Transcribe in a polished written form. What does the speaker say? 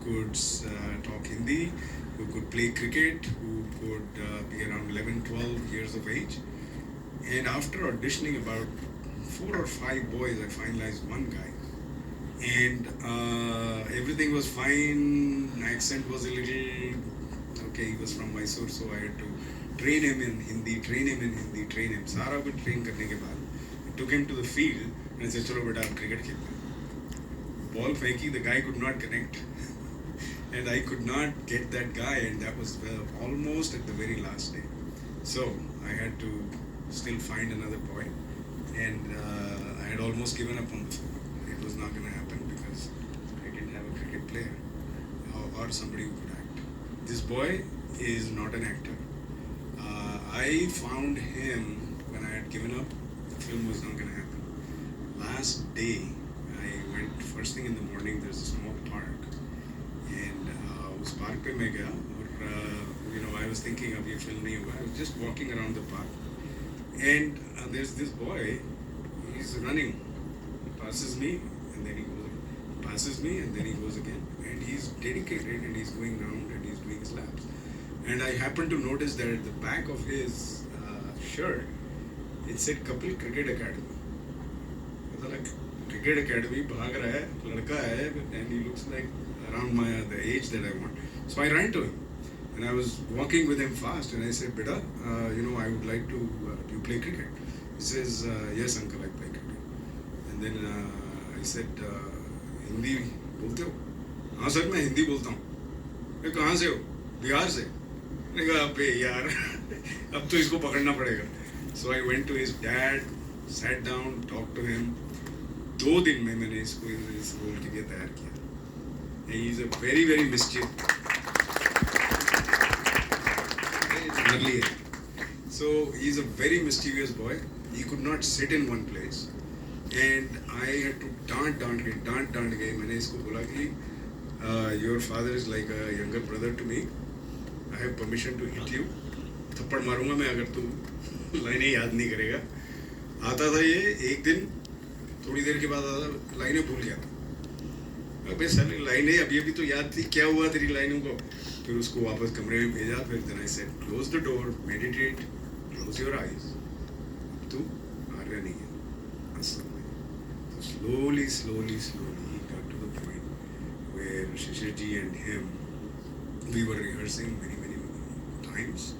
could talk Hindi, who could play cricket, who could be around 11, 12 years of age. And after auditioning about 4 or 5 boys, I finalized one guy. And everything was fine. Accent was a little okay. He was from Mysore, so I had to train him in Hindi, train him in Hindi, train him. सारा कुछ train करने के बाद, I took him to the field and I said, चलो बेटा आप cricket खेलते हैं. Ball फेंकी, the guy could not connect, and I could not get that guy, and that was almost at the very last day. So I had to still find another boy, and I had almost given up on the film. It was not going to happen because I didn't have a cricket player or somebody who could act. This boy is not an actor. I found him when I had given up. The film was not going to happen. Last day, I went first thing in the morning. There's a small park, and उस park पे मैं गया और I was thinking अब ये film नहीं होगा. I was just walking around the park, and there's this boy. He's running, passes me, and then he goes. Passes me, and then he goes again. And he's dedicated, and he's going round, and he's doing his laps. And I happened to notice that at the back of his shirt, it said Kapil Cricket Academy. I was like, Cricket Academy, भाग रहा है, लड़का है, and he looks like around the age that I want. So I ran to him, and I was walking with him fast, and I said, Beta, I would like to, do you play cricket? He says, yes, uncle, I play cricket. And then I said, Hindi बोलते हो? हाँ sir मैं हिंदी बोलता हूँ. कहाँ से हो? बिहार से. मैंने कहा अबे यार अब तो इसको पकड़ना पड़ेगा. So I went to his dad, sat down, talked to him. 2 दिन में मैंने इसको इस रोल के लिए तैयार किया. He is a very very mischievous. So he's a very mischievous boy. He could not sit in one place. And I had to डांट के मैंने इसको बोला कि your father is like a younger brother to me. I have permission to hit you. थप्पड़ मारूंगा मैं अगर तू लाइनें याद नहीं करेगा. आता था ये एक दिन, थोड़ी देर के बाद आता लाइनें भूल गया था. अबे साले लाइनें अभी तो याद थी, क्या हुआ तेरी लाइनों को? फिर उसको वापस कमरे में भेजा. फिर then I said close the door, meditate, close your eyes. तू आर्या नहीं है असल में. So slowly he got to the point where Shishir ji and him, we were rehearsing many times.